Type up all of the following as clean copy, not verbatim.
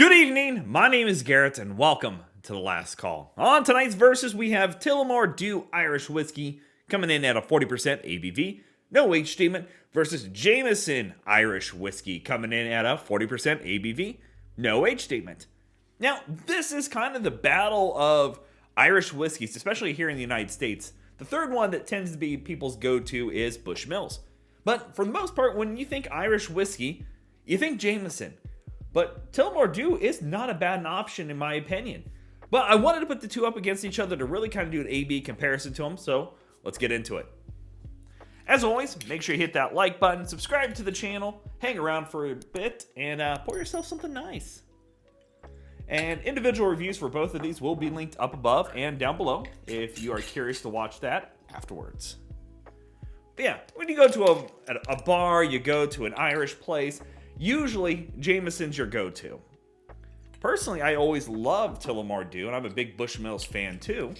Good evening, my name is Garrett and welcome to The Last Call. On tonight's verses we have Tullamore Dew Irish Whiskey coming in at a 40% ABV, no age statement, versus Jameson Irish Whiskey coming in at a 40% ABV, no age statement. Now, this is kind of the battle of Irish whiskeys, especially here in the United States. The third one that tends to be people's go-to is Bushmills. But for the most part, when you think Irish whiskey, you think Jameson. But Tullamore Dew is not a bad option in my opinion. But I wanted to put the two up against each other to really kind of do an A-B comparison to them, so let's get into it. As always, make sure you hit that like button, subscribe to the channel, hang around for a bit, and pour yourself something nice. And individual reviews for both of these will be linked up above and down below if you are curious to watch that afterwards. But yeah, when you go to a bar, you go to an Irish place, usually Jameson's your go-to. Personally, I always love Tullamore Dew, and I'm a big Bushmills fan too.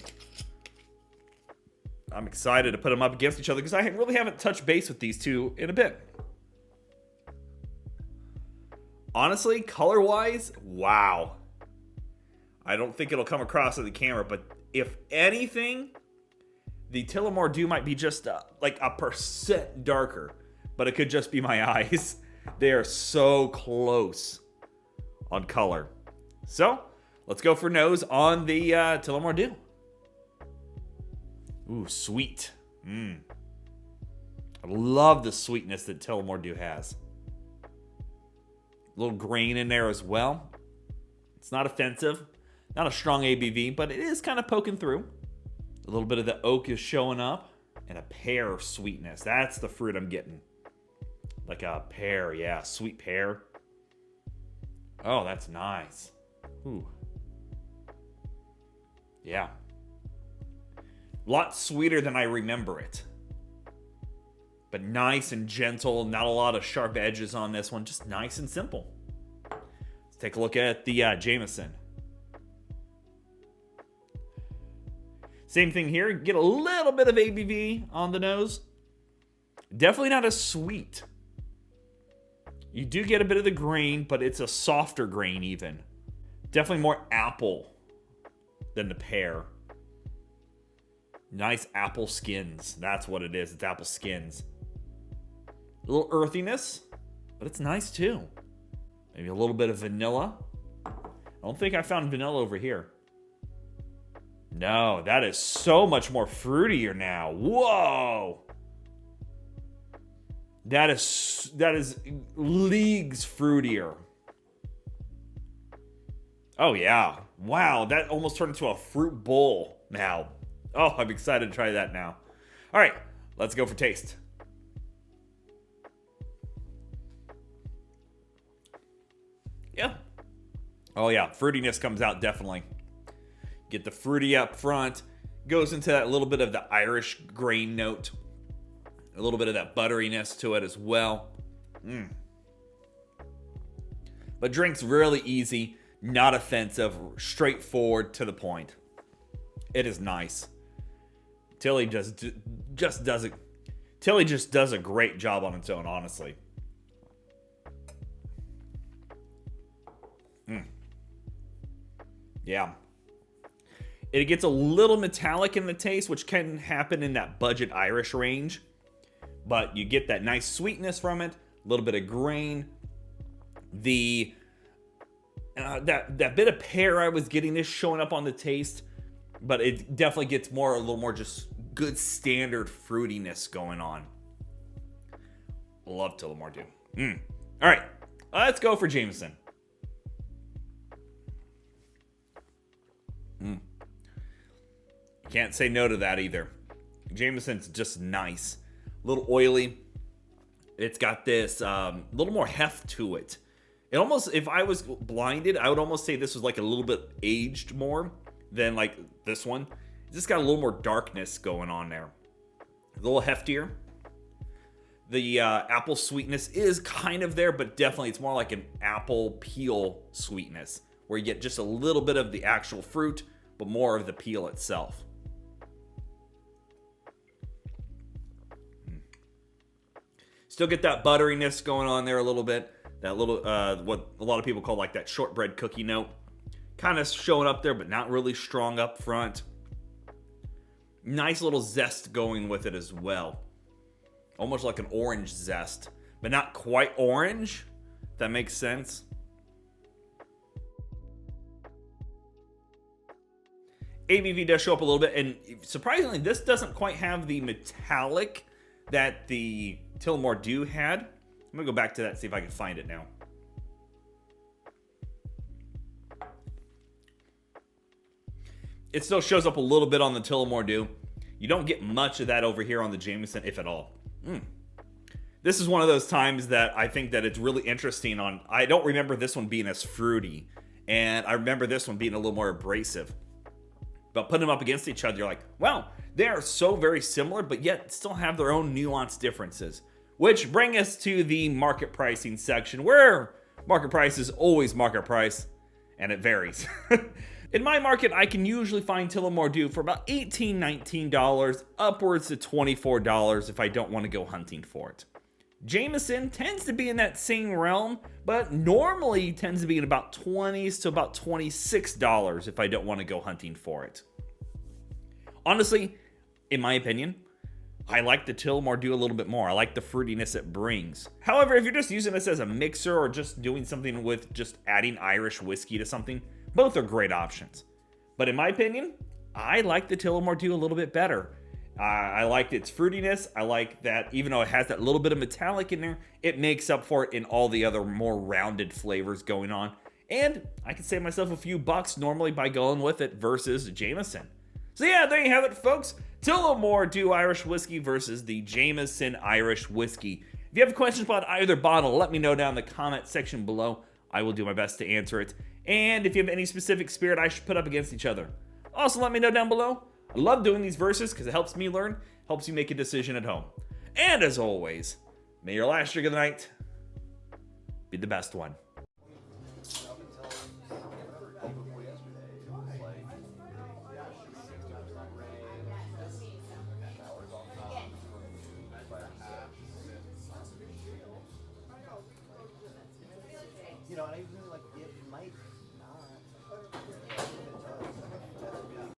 I'm excited to put them up against each other because I really haven't touched base with these two in a bit. Honestly, color-wise, wow. I don't think it'll come across in the camera, but if anything, the Tullamore Dew might be just like a percent darker, but it could just be my eyes. They are so close on color. So, let's go for nose on the Tullamore Dew. Ooh, sweet. I love the sweetness that Tullamore Dew has. A little grain in there as well. It's not offensive. Not a strong ABV, but it is kind of poking through. A little bit of the oak is showing up. And a pear sweetness. That's the fruit I'm getting. Like a pear, yeah. Sweet pear. Oh, that's nice. Ooh. Yeah. A lot sweeter than I remember it. But nice and gentle. Not a lot of sharp edges on this one. Just nice and simple. Let's take a look at the Jameson. Same thing here. Get a little bit of ABV on the nose. Definitely not as sweet. You do get a bit of the grain, but it's a softer grain even. Definitely more apple than the pear. Nice apple skins. That's what it is. It's apple skins. A little earthiness, but it's nice too. Maybe a little bit of vanilla. I don't think I found vanilla over here. No, that is so much more fruitier now. Whoa! That is leagues fruitier. Oh yeah. Wow, that almost turned into a fruit bowl now. Oh, I'm excited to try that now. All right, let's go for taste. Yeah. Oh yeah, fruitiness comes out definitely. Get the fruity up front. Goes into that little bit of the Irish grain note. A little bit of that butteriness to it as well. But drink's really easy. Not offensive. Straightforward to the point. It is nice. Tilly just does it. Tilly just does a great job on its own, honestly. Yeah. It gets a little metallic in the taste, which can happen in that budget Irish range. But you get that nice sweetness from it. A little bit of grain. That bit of pear I was getting is showing up on the taste. But it definitely gets a little more just good standard fruitiness going on. Love Tullamore Dew. All right, let's go for Jameson. Can't say no to that either. Jameson's just nice. A little oily. It's got this little more heft to it. It almost, if I was blinded, I would almost say this was like a little bit aged more than like this one. It's just got a little more darkness going on there. A little heftier. The apple sweetness is kind of there, but definitely it's more like an apple peel sweetness, where you get just a little bit of the actual fruit, but more of the peel itself. Still get that butteriness going on there a little bit. That little, what a lot of people call like that shortbread cookie note. Kind of showing up there, but not really strong up front. Nice little zest going with it as well. Almost like an orange zest, but not quite orange, if that makes sense. ABV does show up a little bit, and surprisingly, this doesn't quite have the metallic that the Tullamore Dew had. I'm gonna go back to that, see if I can find it now. It still shows up a little bit on the Tullamore Dew. You don't get much of that over here on the Jameson, if at all. This is one of those times that I think that it's really interesting on. I don't remember this one being as fruity, and I remember this one being a little more abrasive. But putting them up against each other, you're like, wow, they are so very similar, but yet still have their own nuanced differences. Which bring us to the market pricing section, where market price is always market price, and it varies. In my market, I can usually find Tullamore Dew for about $18, $19, upwards to $24 if I don't want to go hunting for it. Jameson tends to be in that same realm, but normally tends to be in about $20s to about $26 if I don't want to go hunting for it. Honestly, in my opinion, I like the Tullamore Dew a little bit more. I like the fruitiness it brings. However, if you're just using this as a mixer or just doing something with just adding Irish whiskey to something, both are great options. But in my opinion, I like the Tullamore Dew a little bit better. I liked its fruitiness. I like that even though it has that little bit of metallic in there, it makes up for it in all the other more rounded flavors going on. And I can save myself a few bucks normally by going with it versus Jameson. So yeah, there you have it, folks. Tullamore Dew Irish Whiskey versus the Jameson Irish Whiskey. If you have questions about either bottle, let me know down in the comment section below. I will do my best to answer it. And if you have any specific spirit I should put up against each other, also let me know down below. I love doing these verses because it helps me learn, helps you make a decision at home. And as always, may your last drink of the night be the best one. You know, and I really like it might